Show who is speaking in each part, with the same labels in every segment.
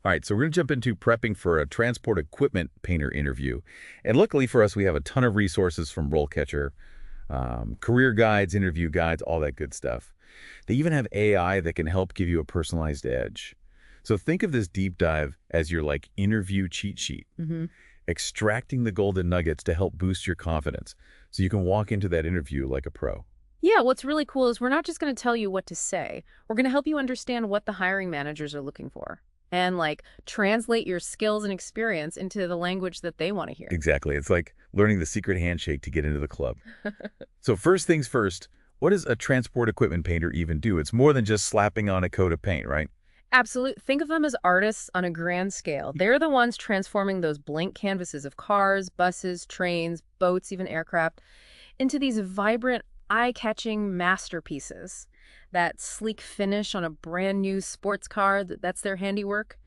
Speaker 1: All right, so we're going to jump into prepping for a transport equipment painter interview. And luckily for us, we have a ton of resources from RoleCatcher, career guides, interview guides, all that good stuff. They even have AI that can help give you a personalized edge. So think of this deep dive as your interview cheat sheet, extracting the golden nuggets to help boost your confidence so you can walk into that interview like a pro.
Speaker 2: Yeah, what's really cool is we're not just going to tell you what to say. We're going to help you understand what the hiring managers are looking for and translate your skills and experience into the language that they want to hear.
Speaker 1: Exactly. It's like learning the secret handshake to get into the club. So first things first, what does a transport equipment painter even do? It's more than just slapping on a coat of paint, right?
Speaker 2: Absolutely. Think of them as artists on a grand scale. They're the ones transforming those blank canvases of cars, buses, trains, boats, even aircraft into these vibrant, eye-catching masterpieces. That sleek finish on a brand new sports car, that's their handiwork.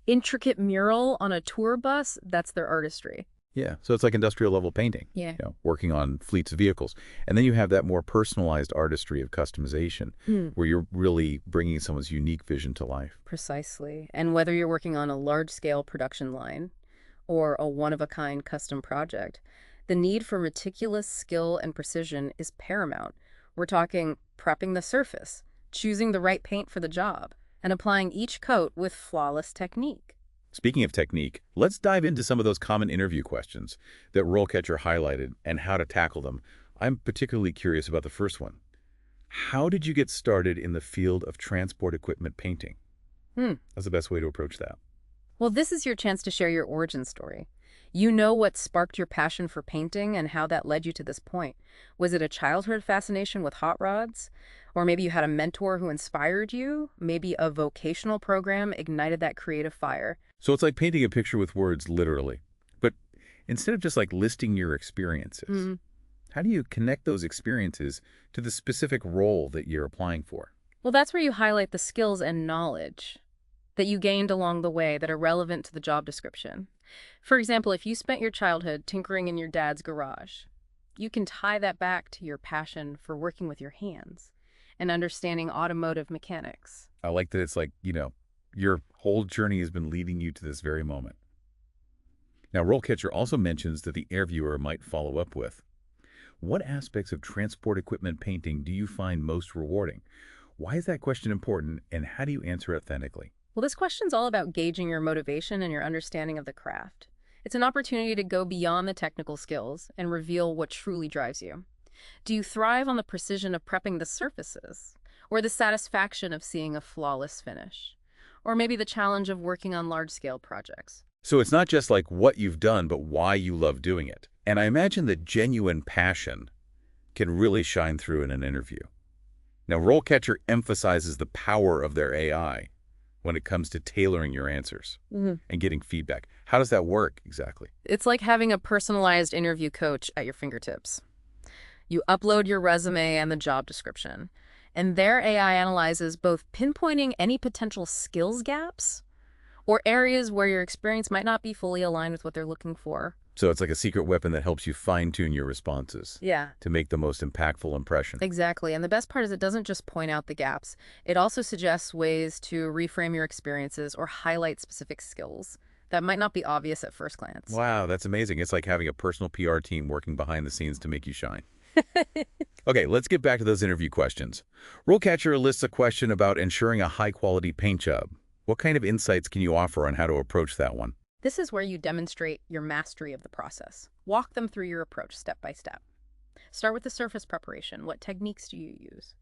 Speaker 2: Intricate mural on a tour bus, that's their artistry.
Speaker 1: Yeah, so it's like industrial level painting,
Speaker 2: Yeah.
Speaker 1: working on fleets of vehicles. And then you have that more personalized artistry of customization, where you're really bringing someone's unique vision to life.
Speaker 2: Precisely. And whether you're working on a large-scale production line or a one-of-a-kind custom project, the need for meticulous skill and precision is paramount. We're talking prepping the surface, choosing the right paint for the job, and applying each coat with flawless technique.
Speaker 1: Speaking of technique, let's dive into some of those common interview questions that RoleCatcher highlighted and how to tackle them. I'm particularly curious about the first one. How did you get started in the field of transport equipment painting? That's the best way to approach that.
Speaker 2: Well, this is your chance to share your origin story. You know what sparked your passion for painting and how that led you to this point. Was it a childhood fascination with hot rods? Or maybe you had a mentor who inspired you? Maybe a vocational program ignited that creative fire?
Speaker 1: So it's like painting a picture with words, literally. But instead of just listing your experiences, how do you connect those experiences to the specific role that you're applying for?
Speaker 2: Well, that's where you highlight the skills and knowledge that you gained along the way that are relevant to the job description. For example, if you spent your childhood tinkering in your dad's garage, you can tie that back to your passion for working with your hands and understanding automotive mechanics.
Speaker 1: I like that it's your whole journey has been leading you to this very moment. Now, RoleCatcher also mentions that the interviewer might follow up with, what aspects of transport equipment painting do you find most rewarding? Why is that question important, and how do you answer authentically?
Speaker 2: Well, this question's all about gauging your motivation and your understanding of the craft. It's an opportunity to go beyond the technical skills and reveal what truly drives you. Do you thrive on the precision of prepping the surfaces, or the satisfaction of seeing a flawless finish? Or maybe the challenge of working on large-scale projects?
Speaker 1: So it's not just what you've done, but why you love doing it. And I imagine that genuine passion can really shine through in an interview. Now, RoleCatcher emphasizes the power of their AI when it comes to tailoring your answers and getting feedback. How does that work exactly?
Speaker 2: It's like having a personalized interview coach at your fingertips. You upload your resume and the job description, and their AI analyzes both pinpointing any potential skills gaps or areas where your experience might not be fully aligned with what they're looking for.
Speaker 1: So it's like a secret weapon that helps you fine-tune your responses
Speaker 2: Yeah,
Speaker 1: to make the most impactful impression.
Speaker 2: exactly. And the best part is it doesn't just point out the gaps. It also suggests ways to reframe your experiences or highlight specific skills that might not be obvious at first glance.
Speaker 1: Wow, that's amazing. It's like having a personal PR team working behind the scenes to make you shine. Okay, let's get back to those interview questions. RoleCatcher lists a question about ensuring a high-quality paint job. What kind of insights can you offer on how to approach that one?
Speaker 2: This is where you demonstrate your mastery of the process. Walk them through your approach step by step. Start with the surface preparation. What techniques do you use?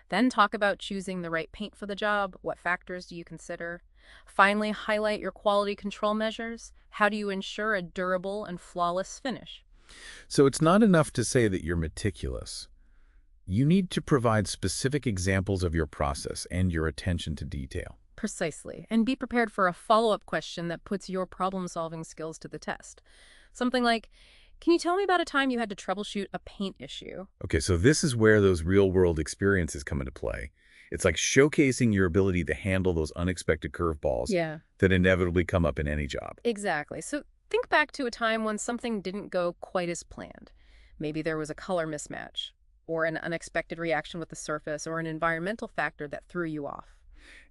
Speaker 2: Then talk about choosing the right paint for the job. What factors do you consider? Finally, highlight your quality control measures. How do you ensure a durable and flawless finish?
Speaker 1: So it's not enough to say that you're meticulous. You need to provide specific examples of your process and your attention to detail.
Speaker 2: Precisely. And be prepared for a follow-up question that puts your problem-solving skills to the test. Something like, can you tell me about a time you had to troubleshoot a paint issue?
Speaker 1: Okay, so this is where those real-world experiences come into play. It's like showcasing your ability to handle those unexpected curveballs
Speaker 2: Yeah,
Speaker 1: that inevitably come up in any job.
Speaker 2: exactly. So think back to a time when something didn't go quite as planned. Maybe there was a color mismatch, or an unexpected reaction with the surface, or an environmental factor that threw you off.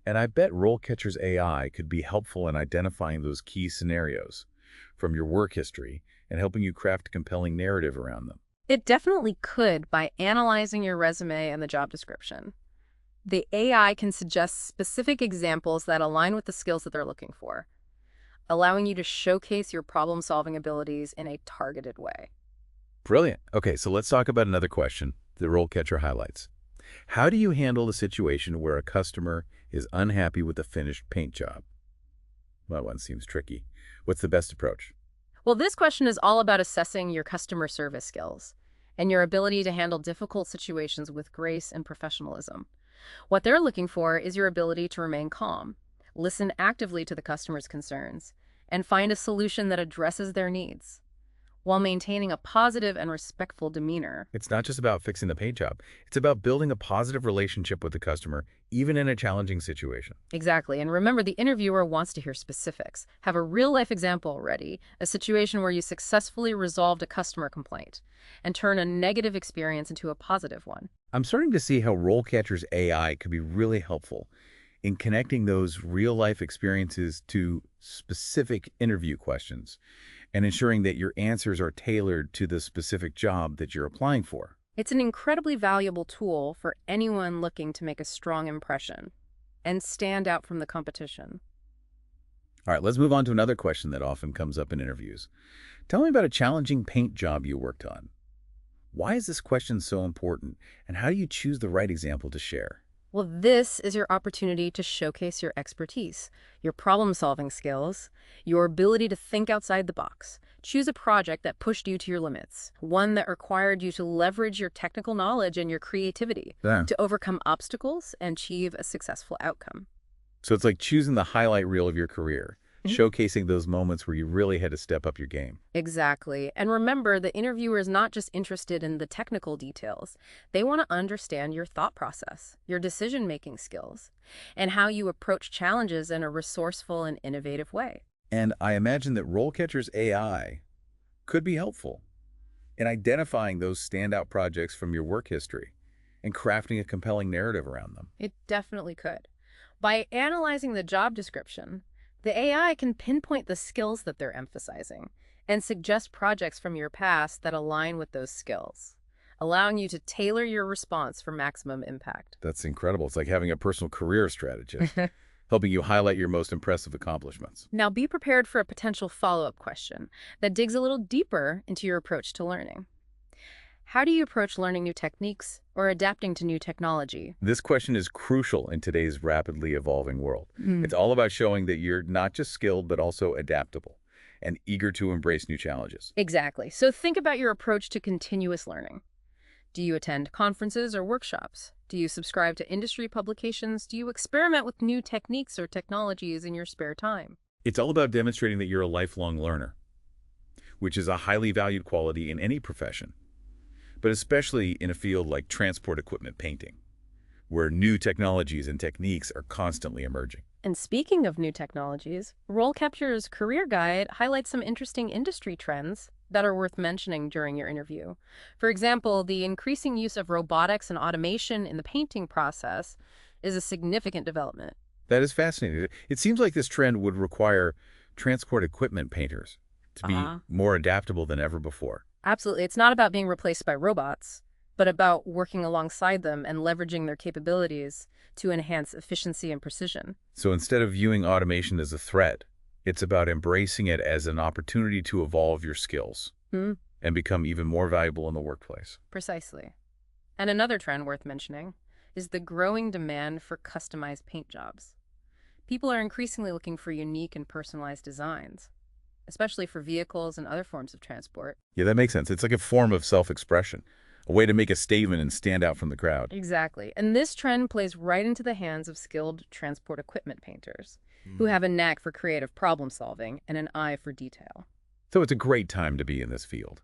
Speaker 1: And I bet RoleCatcher's AI could be helpful in identifying those key scenarios from your work history and helping you craft a compelling narrative around them.
Speaker 2: It definitely could by analyzing your resume and the job description. The AI can suggest specific examples that align with the skills that they're looking for, allowing you to showcase your problem-solving abilities in a targeted way.
Speaker 1: Brilliant. Okay, so let's talk about another question the RoleCatcher highlights. How do you handle the situation where a customer is unhappy with the finished paint job? Well, that one seems tricky. What's the best approach?
Speaker 2: Well, this question is all about assessing your customer service skills and your ability to handle difficult situations with grace and professionalism. What they're looking for is your ability to remain calm, listen actively to the customer's concerns, and find a solution that addresses their needs, while maintaining a positive and respectful demeanor.
Speaker 1: It's not just about fixing the paint job. It's about building a positive relationship with the customer, even in a challenging situation.
Speaker 2: Exactly. And remember, the interviewer wants to hear specifics. Have a real-life example ready, a situation where you successfully resolved a customer complaint, and turn a negative experience into a positive one.
Speaker 1: I'm starting to see how RoleCatcher's AI could be really helpful in connecting those real-life experiences to specific interview questions and ensuring that your answers are tailored to the specific job that you're applying for.
Speaker 2: It's an incredibly valuable tool for anyone looking to make a strong impression and stand out from the competition.
Speaker 1: All right, let's move on to another question that often comes up in interviews. Tell me about a challenging paint job you worked on. Why is this question so important, and how do you choose the right example to share?
Speaker 2: Well, this is your opportunity to showcase your expertise, your problem-solving skills, your ability to think outside the box. Choose a project that pushed you to your limits, one that required you to leverage your technical knowledge and your creativity to overcome obstacles and achieve a successful outcome.
Speaker 1: So it's like choosing the highlight reel of your career, showcasing those moments where you really had to step up your game.
Speaker 2: Exactly. And remember, the interviewer is not just interested in the technical details. They want to understand your thought process, your decision-making skills, and how you approach challenges in a resourceful and innovative way.
Speaker 1: And I imagine that RoleCatcher's AI could be helpful in identifying those standout projects from your work history and crafting a compelling narrative around them.
Speaker 2: It definitely could. By analyzing the job description, the AI can pinpoint the skills that they're emphasizing and suggest projects from your past that align with those skills, allowing you to tailor your response for maximum impact.
Speaker 1: That's incredible. It's like having a personal career strategist, helping you highlight your most impressive accomplishments.
Speaker 2: Now be prepared for a potential follow-up question that digs a little deeper into your approach to learning. How do you approach learning new techniques or adapting to new technology?
Speaker 1: This question is crucial in today's rapidly evolving world. It's all about showing that you're not just skilled, but also adaptable and eager to embrace new challenges.
Speaker 2: Exactly. So think about your approach to continuous learning. Do you attend conferences or workshops? Do you subscribe to industry publications? Do you experiment with new techniques or technologies in your spare time?
Speaker 1: It's all about demonstrating that you're a lifelong learner, which is a highly valued quality in any profession, but especially in a field like transport equipment painting, where new technologies and techniques are constantly emerging.
Speaker 2: And speaking of new technologies, RoleCatcher's career guide highlights some interesting industry trends that are worth mentioning during your interview. For example, the increasing use of robotics and automation in the painting process is a significant development.
Speaker 1: That is fascinating. It seems like this trend would require transport equipment painters to be more adaptable than ever before.
Speaker 2: Absolutely. It's not about being replaced by robots, but about working alongside them and leveraging their capabilities to enhance efficiency and precision.
Speaker 1: So instead of viewing automation as a threat, it's about embracing it as an opportunity to evolve your skills and become even more valuable in the workplace.
Speaker 2: Precisely. And another trend worth mentioning is the growing demand for customized paint jobs. People are increasingly looking for unique and personalized designs, especially for vehicles and other forms of transport.
Speaker 1: Yeah, that makes sense. It's like a form of self-expression, a way to make a statement and stand out from the crowd.
Speaker 2: Exactly. And this trend plays right into the hands of skilled transport equipment painters who have a knack for creative problem solving and an eye for detail.
Speaker 1: So it's a great time to be in this field,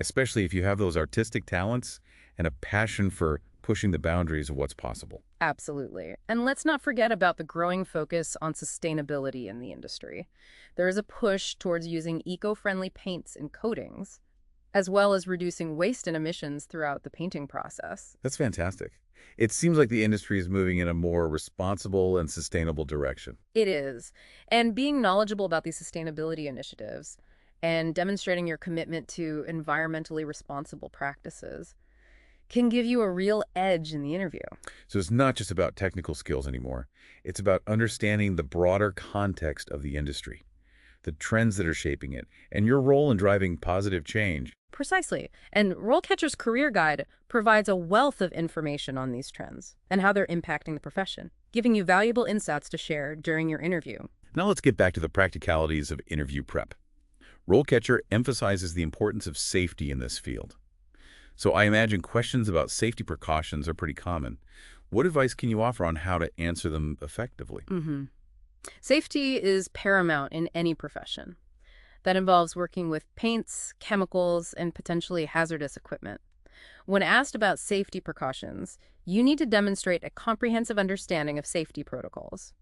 Speaker 1: especially if you have those artistic talents and a passion for pushing the boundaries of what's possible.
Speaker 2: Absolutely. And let's not forget about the growing focus on sustainability in the industry. There is a push towards using eco-friendly paints and coatings, as well as reducing waste and emissions throughout the painting process.
Speaker 1: That's fantastic. It seems like the industry is moving in a more responsible and sustainable direction.
Speaker 2: It is. And being knowledgeable about these sustainability initiatives and demonstrating your commitment to environmentally responsible practices can give you a real edge in the interview.
Speaker 1: So it's not just about technical skills anymore. It's about understanding the broader context of the industry, the trends that are shaping it, and your role in driving positive change.
Speaker 2: Precisely. And RoleCatcher's career guide provides a wealth of information on these trends and how they're impacting the profession, giving you valuable insights to share during your interview.
Speaker 1: Now let's get back to the practicalities of interview prep. RoleCatcher emphasizes the importance of safety in this field. So I imagine questions about safety precautions are pretty common. What advice can you offer on how to answer them effectively?
Speaker 2: Safety is paramount in any profession. That involves working with paints, chemicals, and potentially hazardous equipment. When asked about safety precautions, you need to demonstrate a comprehensive understanding of safety protocols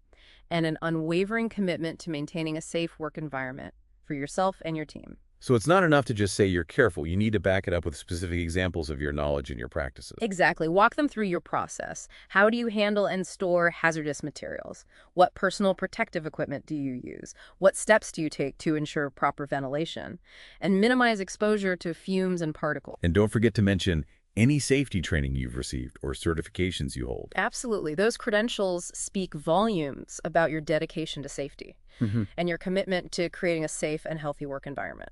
Speaker 2: and an unwavering commitment to maintaining a safe work environment for yourself and your team.
Speaker 1: So it's not enough to just say you're careful. You need to back it up with specific examples of your knowledge and your practices.
Speaker 2: Exactly. Walk them through your process. How do you handle and store hazardous materials? What personal protective equipment do you use? What steps do you take to ensure proper ventilation? And minimize exposure to fumes and particles.
Speaker 1: And don't forget to mention any safety training you've received or certifications you hold.
Speaker 2: Absolutely. Those credentials speak volumes about your dedication to safety and your commitment to creating a safe and healthy work environment.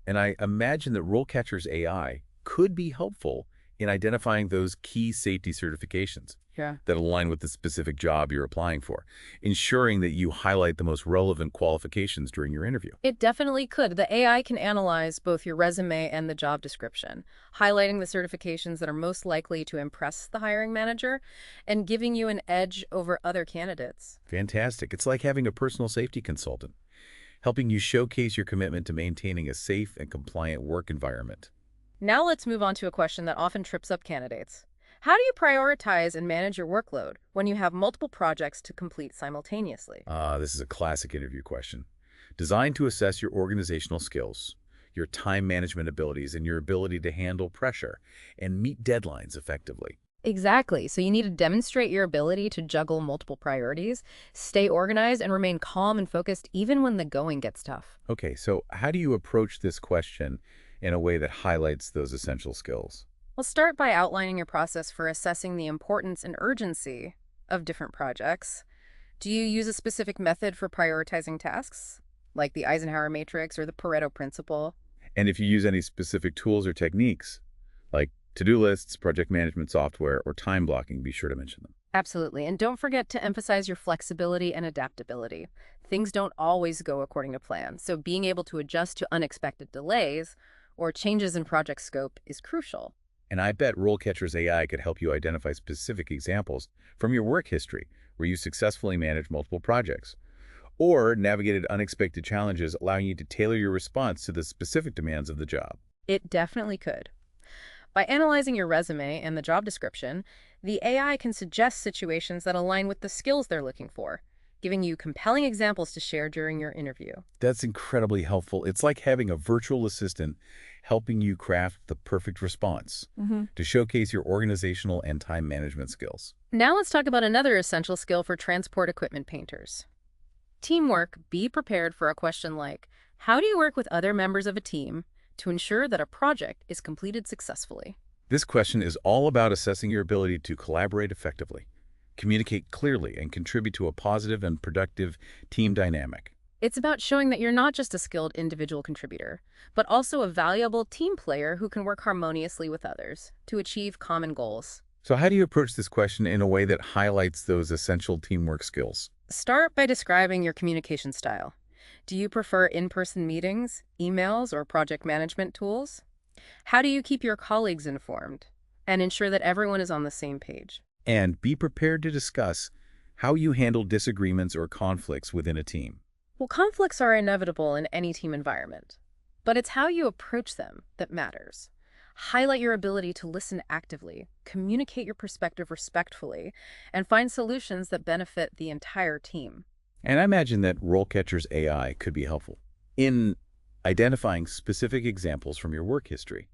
Speaker 1: And I imagine that RoleCatcher's AI could be helpful in identifying those key safety certifications that align with the specific job you're applying for, ensuring that you highlight the most relevant qualifications during your interview.
Speaker 2: It definitely could. The AI can analyze both your resume and the job description, highlighting the certifications that are most likely to impress the hiring manager and giving you an edge over other candidates.
Speaker 1: Fantastic. It's like having a personal safety consultant, helping you showcase your commitment to maintaining a safe and compliant work environment.
Speaker 2: Now let's move on to a question that often trips up candidates. How do you prioritize and manage your workload when you have multiple projects to complete simultaneously?
Speaker 1: This is a classic interview question, designed to assess your organizational skills, your time management abilities, and your ability to handle pressure and meet deadlines effectively.
Speaker 2: Exactly. So you need to demonstrate your ability to juggle multiple priorities, stay organized, and remain calm and focused even when the going gets tough.
Speaker 1: Okay, so how do you approach this question in a way that highlights those essential skills?
Speaker 2: Well, start by outlining your process for assessing the importance and urgency of different projects. Do you use a specific method for prioritizing tasks, like the Eisenhower matrix or the Pareto principle?
Speaker 1: And if you use any specific tools or techniques, like to-do lists, project management software, or time blocking, be sure to mention them.
Speaker 2: Absolutely. And don't forget to emphasize your flexibility and adaptability. Things don't always go according to plan, so being able to adjust to unexpected delays or changes in project scope is crucial.
Speaker 1: And I bet RoleCatcher's AI could help you identify specific examples from your work history where you successfully managed multiple projects or navigated unexpected challenges, allowing you to tailor your response to the specific demands of the job.
Speaker 2: It definitely could. By analyzing your resume and the job description, the AI can suggest situations that align with the skills they're looking for, giving you compelling examples to share during your interview.
Speaker 1: That's incredibly helpful. It's like having a virtual assistant helping you craft the perfect response to showcase your organizational and time management skills.
Speaker 2: Now let's talk about another essential skill for transport equipment painters. Teamwork. Be prepared for a question like, how do you work with other members of a team to ensure that a project is completed successfully?
Speaker 1: This question is all about assessing your ability to collaborate effectively, communicate clearly, and contribute to a positive and productive team dynamic.
Speaker 2: It's about showing that you're not just a skilled individual contributor, but also a valuable team player who can work harmoniously with others to achieve common goals.
Speaker 1: So how do you approach this question in a way that highlights those essential teamwork skills?
Speaker 2: Start by describing your communication style. Do you prefer in-person meetings, emails, or project management tools? How do you keep your colleagues informed and ensure that everyone is on the same page?
Speaker 1: And be prepared to discuss how you handle disagreements or conflicts within a team.
Speaker 2: Well, conflicts are inevitable in any team environment, but it's how you approach them that matters. Highlight your ability to listen actively, communicate your perspective respectfully, and find solutions that benefit the entire team.
Speaker 1: And I imagine that RoleCatcher's AI could be helpful in Identifying specific examples from your work history,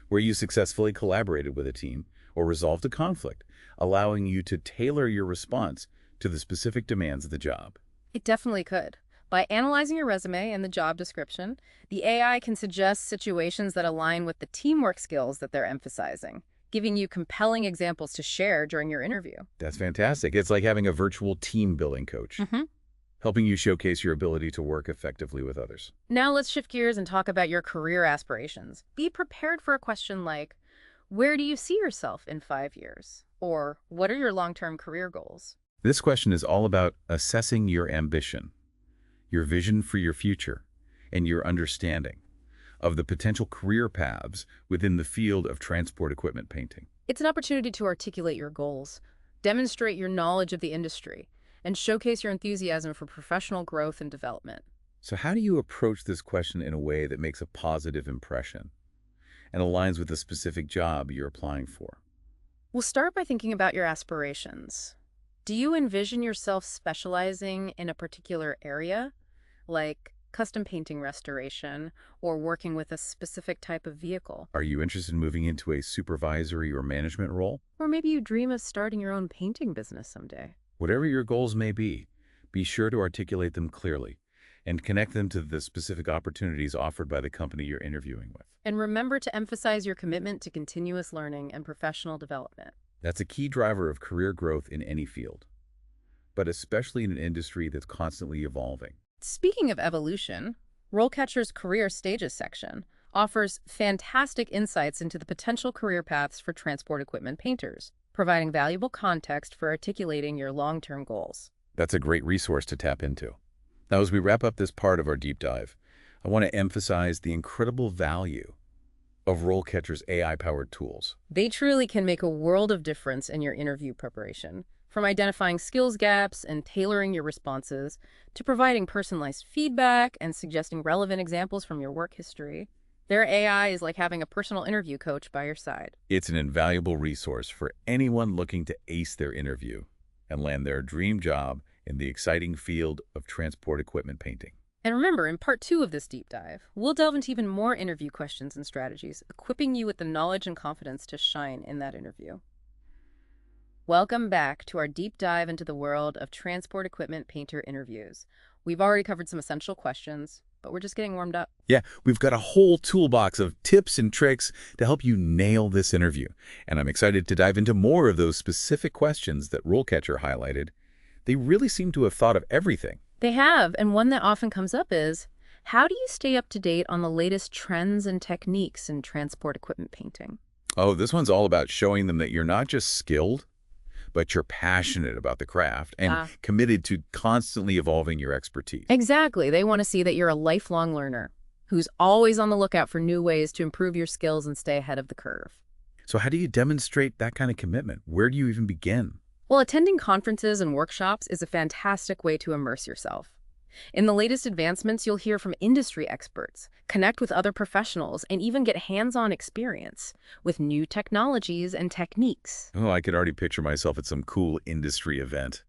Speaker 1: where you successfully collaborated with a team or resolved a conflict, allowing you to tailor your response to the specific demands of the job.
Speaker 2: It definitely could. By analyzing your resume and the job description, the AI can suggest situations that align with the teamwork skills that they're emphasizing, giving you compelling examples to share during your interview.
Speaker 1: That's fantastic. It's like having a virtual team building coach, helping you showcase your ability to work effectively with others.
Speaker 2: Now let's shift gears and talk about your career aspirations. Be prepared for a question like, where do you see yourself in 5 years? Or what are your long-term career goals?
Speaker 1: This question is all about assessing your ambition, your vision for your future, and your understanding of the potential career paths within the field of transport equipment painting.
Speaker 2: It's an opportunity to articulate your goals, demonstrate your knowledge of the industry, and showcase your enthusiasm for professional growth and development.
Speaker 1: So how do you approach this question in a way that makes a positive impression and aligns with the specific job you're applying for?
Speaker 2: We'll start by thinking about your aspirations. Do you envision yourself specializing in a particular area, like custom painting restoration or working with a specific type of vehicle?
Speaker 1: Are you interested in moving into a supervisory or management role?
Speaker 2: Or maybe you dream of starting your own painting business someday.
Speaker 1: Whatever your goals may be sure to articulate them clearly and connect them to the specific opportunities offered by the company you're interviewing with.
Speaker 2: And remember to emphasize your commitment to continuous learning and professional development.
Speaker 1: That's a key driver of career growth in any field, but especially in an industry that's constantly evolving.
Speaker 2: Speaking of evolution, RoleCatcher's Career Stages section offers fantastic insights into the potential career paths for transport equipment painters, providing valuable context for articulating your long-term goals.
Speaker 1: That's a great resource to tap into. Now, as we wrap up this part of our deep dive, I want to emphasize the incredible value of RoleCatcher's AI-powered tools.
Speaker 2: They truly can make a world of difference in your interview preparation, from identifying skills gaps and tailoring your responses to providing personalized feedback and suggesting relevant examples from your work history. Their AI is like having a personal interview coach by your side.
Speaker 1: It's an invaluable resource for anyone looking to ace their interview and land their dream job in the exciting field of transport equipment painting.
Speaker 2: And remember, in part 2 of this deep dive, we'll delve into even more interview questions and strategies, equipping you with the knowledge and confidence to shine in that interview. Welcome back to our deep dive into the world of transport equipment painter interviews. We've already covered some essential questions, but we're just getting warmed up.
Speaker 1: Yeah, we've got a whole toolbox of tips and tricks to help you nail this interview. And I'm excited to dive into more of those specific questions that RoleCatcher highlighted. They really seem to have thought of everything.
Speaker 2: They have, and one that often comes up is, how do you stay up to date on the latest trends and techniques in transport equipment painting?
Speaker 1: Oh, this one's all about showing them that you're not just skilled, but you're passionate about the craft and committed to constantly evolving your expertise.
Speaker 2: Exactly. They want to see that you're a lifelong learner who's always on the lookout for new ways to improve your skills and stay ahead of the curve.
Speaker 1: So how do you demonstrate that kind of commitment? Where do you even begin?
Speaker 2: Well, attending conferences and workshops is a fantastic way to immerse yourself. In the latest advancements, you'll hear from industry experts, connect with other professionals, and even get hands-on experience with new technologies and techniques.
Speaker 1: Oh, I could already picture myself at some cool industry event,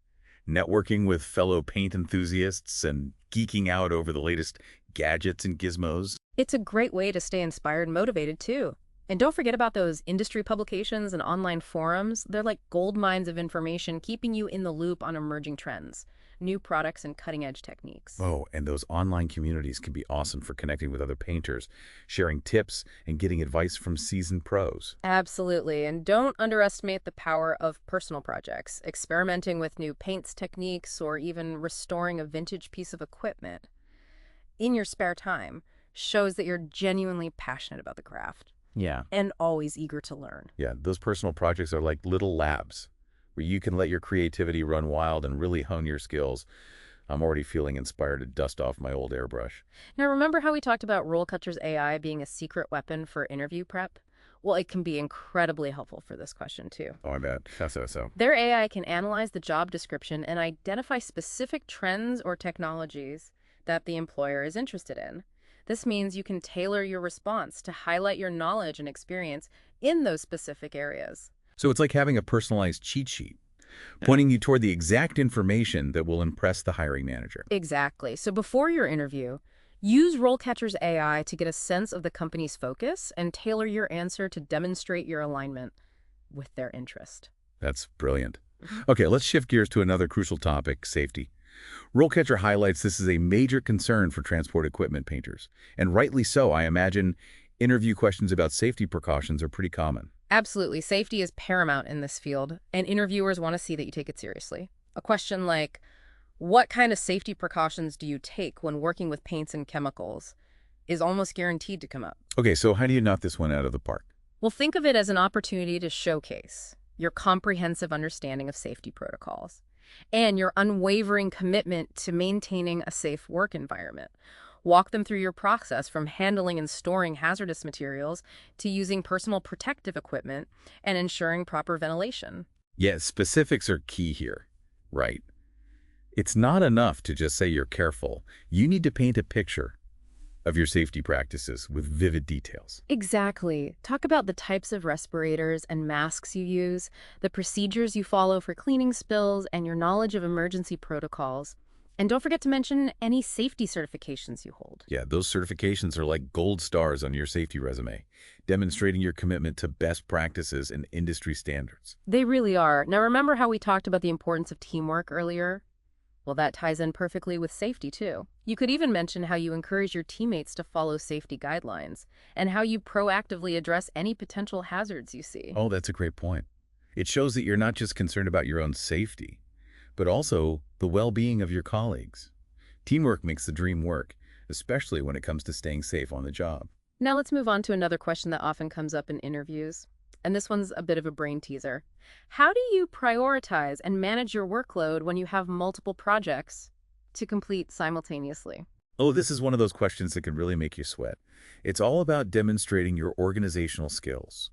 Speaker 1: networking with fellow paint enthusiasts and geeking out over the latest gadgets and gizmos.
Speaker 2: It's a great way to stay inspired and motivated, too. And don't forget about those industry publications and online forums. They're like gold mines of information, keeping you in the loop on emerging trends, new products, and cutting-edge techniques.
Speaker 1: Oh, and those online communities can be awesome for connecting with other painters, sharing tips, and getting advice from seasoned pros.
Speaker 2: Absolutely. And don't underestimate the power of personal projects, experimenting with new paints techniques, or even restoring a vintage piece of equipment in your spare time shows that you're genuinely passionate about the craft.
Speaker 1: Yeah.
Speaker 2: And always eager to learn.
Speaker 1: Yeah, those personal projects are like little labs where you can let your creativity run wild and really hone your skills. I'm already feeling inspired to dust off my old airbrush.
Speaker 2: Now, remember how we talked about RoleCatcher's AI being a secret weapon for interview prep? Well, it can be incredibly helpful for this question, too.
Speaker 1: Oh, I bet. So.
Speaker 2: Their AI can analyze the job description and identify specific trends or technologies that the employer is interested in. This means you can tailor your response to highlight your knowledge and experience in those specific areas.
Speaker 1: So it's like having a personalized cheat sheet, pointing you toward the exact information that will impress the hiring manager.
Speaker 2: Exactly. So before your interview, Use RoleCatcher's AI to get a sense of the company's focus and tailor your answer to demonstrate your alignment with their interest.
Speaker 1: That's brilliant.
Speaker 2: Mhm.
Speaker 1: Okay, let's shift gears to another crucial topic, safety. RoleCatcher highlights this is a major concern for transport equipment painters. And rightly so, I imagine interview questions about safety precautions are pretty common.
Speaker 2: Absolutely. Safety is paramount in this field, and interviewers want to see that you take it seriously. A question like, what kind of safety precautions do you take when working with paints and chemicals is almost guaranteed to come up.
Speaker 1: Okay, so how do you knock this one out of the park?
Speaker 2: Well, think of it as an opportunity to showcase your comprehensive understanding of safety protocols and your unwavering commitment to maintaining a safe work environment. Walk them through your process from handling and storing hazardous materials to using personal protective equipment and ensuring proper ventilation.
Speaker 1: Yes, specifics are key here, right? It's not enough to just say you're careful. You need to paint a picture of your safety practices with vivid details.
Speaker 2: Exactly. Talk about the types of respirators and masks you use, the procedures you follow for cleaning spills, and your knowledge of emergency protocols. And don't forget to mention any safety certifications you hold.
Speaker 1: Yeah, those certifications are like gold stars on your safety resume, demonstrating your commitment to best practices and industry standards.
Speaker 2: They really are. Now, remember how we talked about the importance of teamwork earlier? Well, that ties in perfectly with safety, too. You could even mention how you encourage your teammates to follow safety guidelines and how you proactively address any potential hazards you see.
Speaker 1: Oh, that's a great point. It shows that you're not just concerned about your own safety, but also the well-being of your colleagues. Teamwork makes the dream work, especially when it comes to staying safe on the job.
Speaker 2: Now let's move on to another question that often comes up in interviews. And this one's a bit of a brain teaser. How do you prioritize and manage your workload when you have multiple projects to complete simultaneously?
Speaker 1: Oh, this is one of those questions that can really make you sweat. It's all about demonstrating your organizational skills,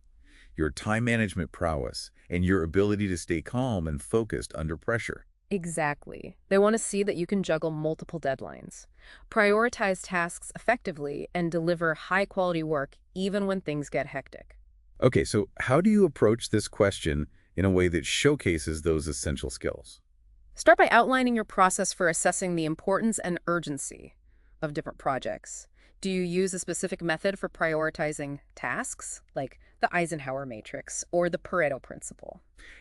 Speaker 1: your time management prowess, and your ability to stay calm and focused under pressure.
Speaker 2: Exactly. They want to see that you can juggle multiple deadlines, prioritize tasks effectively, and deliver high-quality work even when things get hectic.
Speaker 1: Okay, so how do you approach this question in a way that showcases those essential skills?
Speaker 2: Start by outlining your process for assessing the importance and urgency of different projects. Do you use a specific method for prioritizing tasks, like the Eisenhower matrix or the Pareto principle?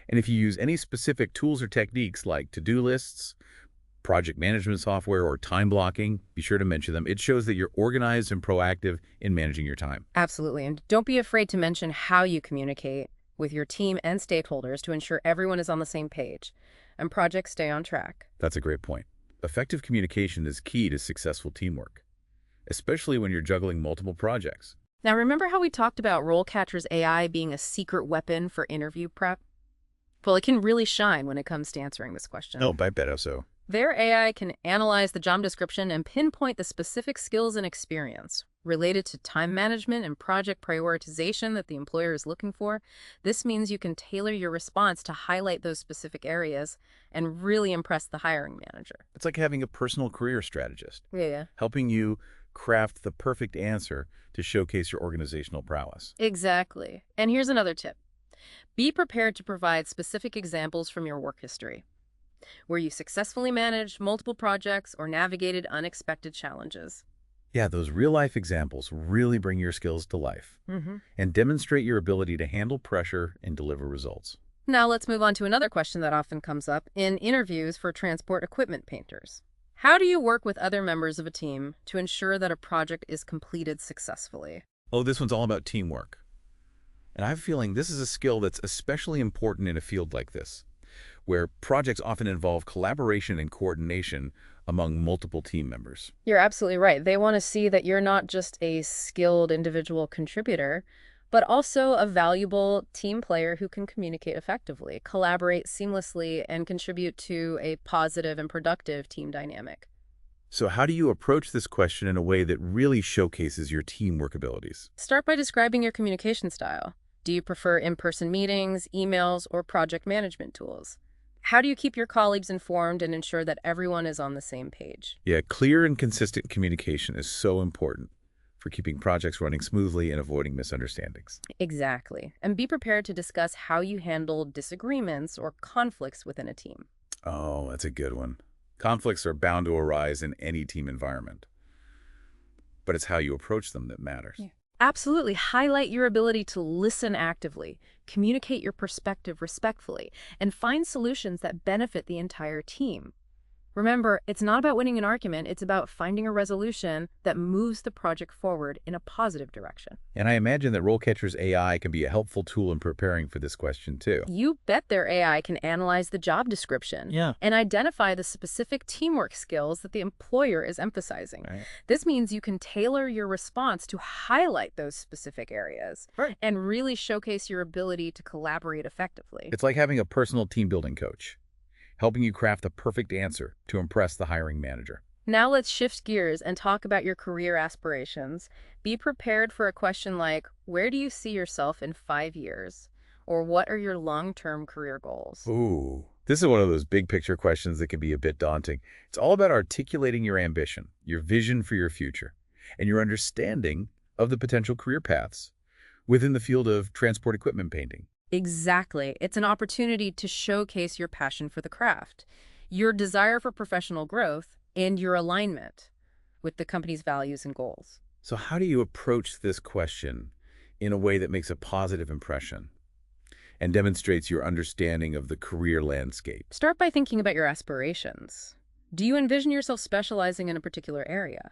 Speaker 1: And if you use any specific tools or techniques like to-do lists, project management software, or time blocking, be sure to mention them. It shows that you're organized and proactive in managing your time.
Speaker 2: Absolutely. And don't be afraid to mention how you communicate with your team and stakeholders to ensure everyone is on the same page and projects stay on track.
Speaker 1: That's a great point. Effective communication is key to successful teamwork, especially when you're juggling multiple projects.
Speaker 2: Now, remember how we talked about RoleCatcher's AI being a secret weapon for interview prep? Well, it can really shine when it comes to answering this question.
Speaker 1: Oh, I bet so.
Speaker 2: Their AI can analyze the job description and pinpoint the specific skills and experience related to time management and project prioritization that the employer is looking for. This means you can tailor your response to highlight those specific areas and really impress the hiring manager.
Speaker 1: It's like having a personal career strategist,
Speaker 2: Yeah.
Speaker 1: helping you craft the perfect answer to showcase your organizational prowess.
Speaker 2: Exactly. And here's another tip. Be prepared to provide specific examples from your work history, where you successfully managed multiple projects or navigated unexpected challenges.
Speaker 1: Yeah, those real-life examples really bring your skills to life and demonstrate your ability to handle pressure and deliver results.
Speaker 2: Now let's move on to another question that often comes up in interviews for transport equipment painters. How do you work with other members of a team to ensure that a project is completed successfully?
Speaker 1: Oh, this one's all about teamwork. And I have a feeling this is a skill that's especially important in a field like this, where projects often involve collaboration and coordination among multiple team members.
Speaker 2: You're absolutely right. They want to see that you're not just a skilled individual contributor, but also a valuable team player who can communicate effectively, collaborate seamlessly, and contribute to a positive and productive team dynamic.
Speaker 1: So how do you approach this question in a way that really showcases your teamwork abilities?
Speaker 2: Start by describing your communication style. Do you prefer in-person meetings, emails, or project management tools? How do you keep your colleagues informed and ensure that everyone is on the same page?
Speaker 1: Yeah, clear and consistent communication is so important for keeping projects running smoothly and avoiding misunderstandings.
Speaker 2: Exactly. And be prepared to discuss how you handle disagreements or conflicts within a team.
Speaker 1: Oh, that's a good one. Conflicts are bound to arise in any team environment. but it's how you approach them that matters.
Speaker 2: Yeah. Absolutely. Highlight your ability to listen actively, communicate your perspective respectfully, and find solutions that benefit the entire team. Remember, it's not about winning an argument, it's about finding a resolution that moves the project forward in a positive direction.
Speaker 1: And I imagine that RoleCatcher's AI can be a helpful tool in preparing for this question, too.
Speaker 2: You bet their AI can analyze the job description
Speaker 1: Yeah.
Speaker 2: and identify the specific teamwork skills that the employer is emphasizing.
Speaker 1: Right.
Speaker 2: This means you can tailor your response to highlight those specific areas
Speaker 1: Right.
Speaker 2: and really showcase your ability to collaborate effectively.
Speaker 1: It's like having a personal team-building coach, helping you craft the perfect answer to impress the hiring manager.
Speaker 2: Now let's shift gears and talk about your career aspirations. Be prepared for a question like, where do you see yourself in 5 years? Or what are your long-term career goals?
Speaker 1: Ooh, this is one of those big picture questions that can be a bit daunting. It's all about articulating your ambition, your vision for your future, and your understanding of the potential career paths within the field of transport equipment painting.
Speaker 2: Exactly. It's an opportunity to showcase your passion for the craft, your desire for professional growth, and your alignment with the company's values and goals.
Speaker 1: So how do you approach this question in a way that makes a positive impression and demonstrates your understanding of the career landscape?
Speaker 2: Start by thinking about your aspirations. Do you envision yourself specializing in a particular area,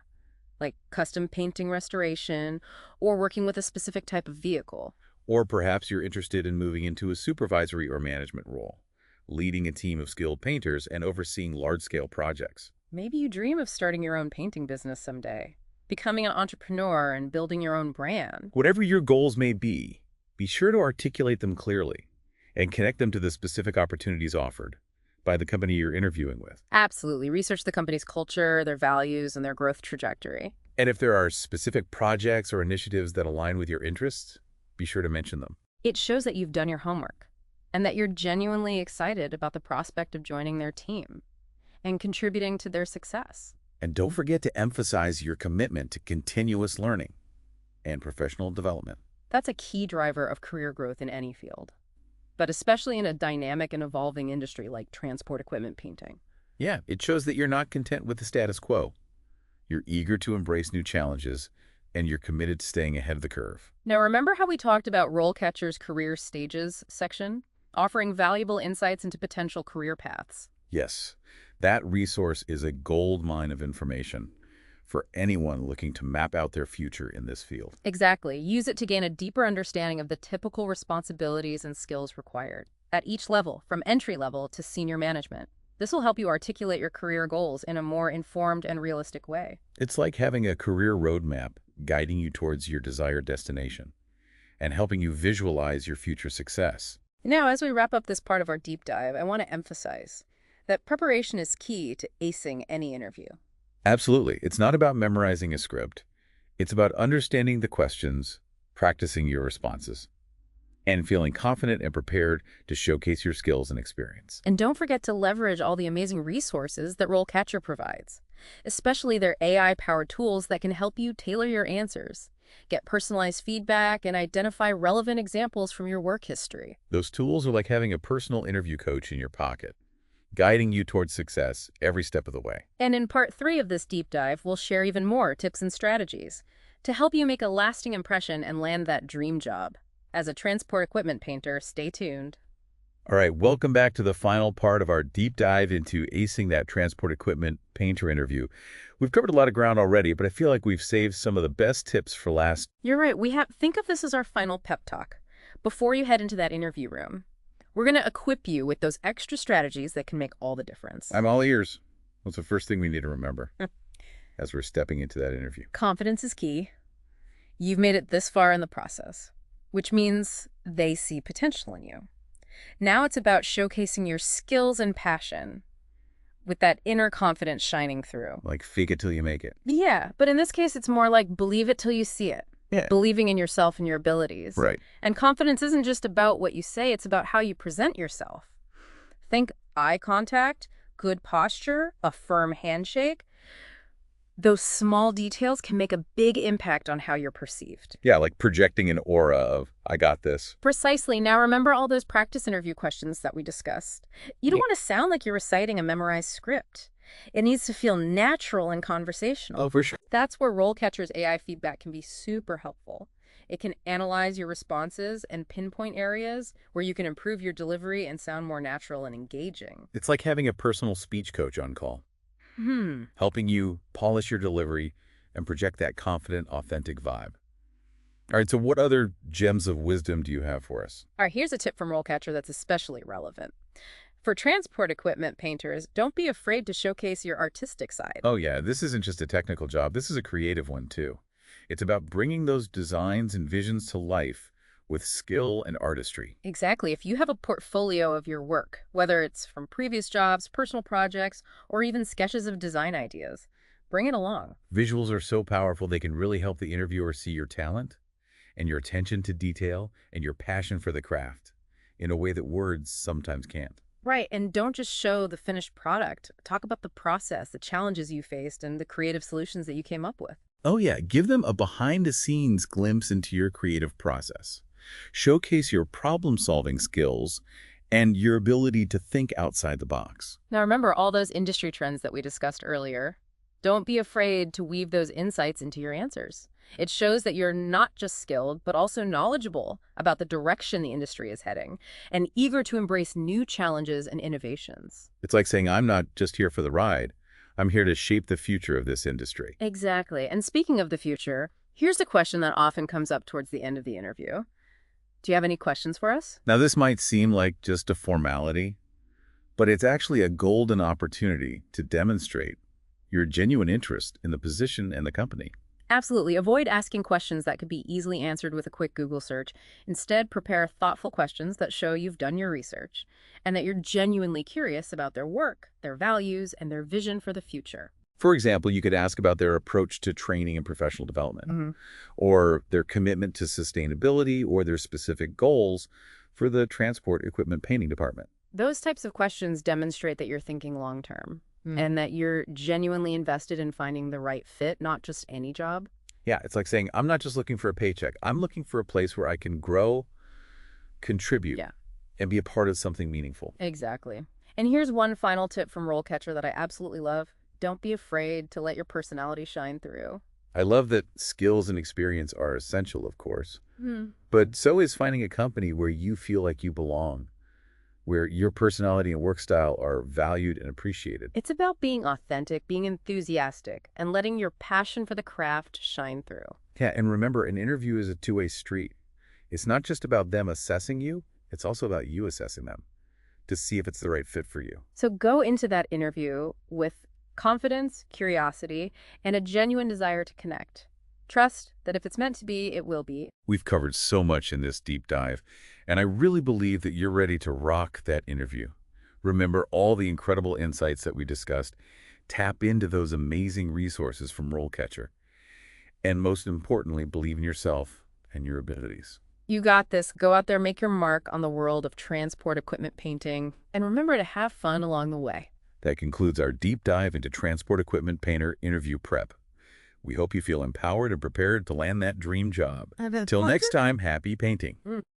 Speaker 2: like custom painting restoration or working with a specific type of vehicle?
Speaker 1: Or perhaps you're interested in moving into a supervisory or management role, leading a team of skilled painters and overseeing large-scale projects.
Speaker 2: Maybe you dream of starting your own painting business someday, becoming an entrepreneur and building your own brand.
Speaker 1: Whatever your goals may be sure to articulate them clearly and connect them to the specific opportunities offered by the company you're interviewing with.
Speaker 2: Absolutely. Research the company's culture, their values, and their growth trajectory.
Speaker 1: And if there are specific projects or initiatives that align with your interests, be sure to mention them.
Speaker 2: It shows that you've done your homework and that you're genuinely excited about the prospect of joining their team and contributing to their success.
Speaker 1: And don't forget to emphasize your commitment to continuous learning and professional development.
Speaker 2: That's a key driver of career growth in any field, but especially in a dynamic and evolving industry like transport equipment painting.
Speaker 1: Yeah, it shows that you're not content with the status quo. You're eager to embrace new challenges, and you're committed to staying ahead of the curve.
Speaker 2: Now, remember how we talked about RoleCatcher's career stages section, offering valuable insights into potential career paths?
Speaker 1: Yes, that resource is a gold mine of information for anyone looking to map out their future in this field.
Speaker 2: Exactly. Use it to gain a deeper understanding of the typical responsibilities and skills required at each level, from entry level to senior management. This will help you articulate your career goals in a more informed and realistic way.
Speaker 1: It's like having a career roadmap guiding you towards your desired destination and helping you visualize your future success.
Speaker 2: Now, as we wrap up this part of our deep dive, I want to emphasize that preparation is key to acing any interview.
Speaker 1: Absolutely. It's not about memorizing a script. It's about understanding the questions, practicing your responses, and feeling confident and prepared to showcase your skills and experience.
Speaker 2: And don't forget to leverage all the amazing resources that RoleCatcher provides, especially their AI-powered tools that can help you tailor your answers, get personalized feedback, and identify relevant examples from your work history.
Speaker 1: Those tools are like having a personal interview coach in your pocket, guiding you towards success every step of the way.
Speaker 2: And in part 3 of this deep dive, we'll share even more tips and strategies to help you make a lasting impression and land that dream job. As a transport equipment painter, stay tuned.
Speaker 1: All right, welcome back to the final part of our deep dive into acing that transport equipment painter interview. We've covered a lot of ground already, but I feel like we've saved some of the best tips for last.
Speaker 2: You're right. Think of this as our final pep talk. Before you head into that interview room, we're going to equip you with those extra strategies that can make all the difference.
Speaker 1: I'm all ears. What's the first thing we need to remember as we're stepping into that interview?
Speaker 2: Confidence is key. You've made it this far in the process, which means they see potential in you. Now it's about showcasing your skills and passion with that inner confidence shining through.
Speaker 1: Like fake it till you make it.
Speaker 2: Yeah, but in this case, it's more like believe it till you see it.
Speaker 1: Yeah.
Speaker 2: Believing in yourself and your abilities.
Speaker 1: Right.
Speaker 2: And confidence isn't just about what you say, it's about how you present yourself. Think eye contact, good posture, a firm handshake. Those small details can make a big impact on how you're perceived.
Speaker 1: Yeah, like projecting an aura of, I got this.
Speaker 2: Precisely. Now remember all those practice interview questions that we discussed. You don't want to sound like you're reciting a memorized script. It needs to feel natural and conversational.
Speaker 1: Oh, for sure.
Speaker 2: That's where RoleCatcher's AI feedback can be super helpful. It can analyze your responses and pinpoint areas where you can improve your delivery and sound more natural and engaging.
Speaker 1: It's like having a personal speech coach on call,
Speaker 2: Hmm.
Speaker 1: helping you polish your delivery and project that confident, authentic vibe. All right, so what other gems of wisdom do you have for us?
Speaker 2: All right, here's a tip from RoleCatcher that's especially relevant. For transport equipment painters, don't be afraid to showcase your artistic side.
Speaker 1: Oh yeah, this isn't just a technical job. This is a creative one too. It's about bringing those designs and visions to life with skill and artistry.
Speaker 2: Exactly. If you have a portfolio of your work, whether it's from previous jobs, personal projects, or even sketches of design ideas, bring it along.
Speaker 1: Visuals are so powerful they can really help the interviewer see your talent and your attention to detail and your passion for the craft in a way that words sometimes can't.
Speaker 2: Right, and don't just show the finished product. Talk about the process, the challenges you faced, and the creative solutions that you came up with.
Speaker 1: Oh yeah, give them a behind-the-scenes glimpse into your creative process. Showcase your problem-solving skills and your ability to think outside the box.
Speaker 2: Now remember all those industry trends that we discussed earlier. Don't be afraid to weave those insights into your answers. It shows that you're not just skilled, but also knowledgeable about the direction the industry is heading and eager to embrace new challenges and innovations.
Speaker 1: It's like saying, I'm not just here for the ride. I'm here to shape the future of this industry.
Speaker 2: Exactly. And speaking of the future, here's a question that often comes up towards the end of the interview. Do you have any questions for us?
Speaker 1: Now, this might seem like just a formality, but it's actually a golden opportunity to demonstrate your genuine interest in the position and the company.
Speaker 2: Absolutely. Avoid asking questions that could be easily answered with a quick Google search. Instead, prepare thoughtful questions that show you've done your research and that you're genuinely curious about their work, their values, and their vision for the future.
Speaker 1: For example, you could ask about their approach to training and professional development,
Speaker 2: Mhm.
Speaker 1: or their commitment to sustainability, or their specific goals for the transport equipment painting department.
Speaker 2: Those types of questions demonstrate that you're thinking long term and that you're genuinely invested in finding the right fit, not just any job.
Speaker 1: Yeah, it's like saying, I'm not just looking for a paycheck. I'm looking for a place where I can grow, contribute,
Speaker 2: Yeah,
Speaker 1: and be a part of something meaningful.
Speaker 2: exactly. And here's one final tip from RoleCatcher that I absolutely love. Don't be afraid to let your personality shine through.
Speaker 1: I love that skills and experience are essential, of course,
Speaker 2: Hmm.
Speaker 1: but so is finding a company where you feel like you belong, where your personality and work style are valued and appreciated.
Speaker 2: It's about being authentic, being enthusiastic, and letting your passion for the craft shine through.
Speaker 1: Yeah, and remember, an interview is a two-way street. It's not just about them assessing you, it's also about you assessing them to see if it's the right fit for you.
Speaker 2: So go into that interview with confidence, curiosity, and a genuine desire to connect. Trust that if it's meant to be, it will be.
Speaker 1: We've covered so much in this deep dive, and I really believe that you're ready to rock that interview. Remember all the incredible insights that we discussed. Tap into those amazing resources from RoleCatcher. And most importantly, believe in yourself and your abilities.
Speaker 2: You got this. Go out there, make your mark on the world of transport equipment painting, and remember to have fun along the way.
Speaker 1: That concludes our deep dive into transport equipment painter interview prep. We hope you feel empowered and prepared to land that dream job. Till next time, happy painting.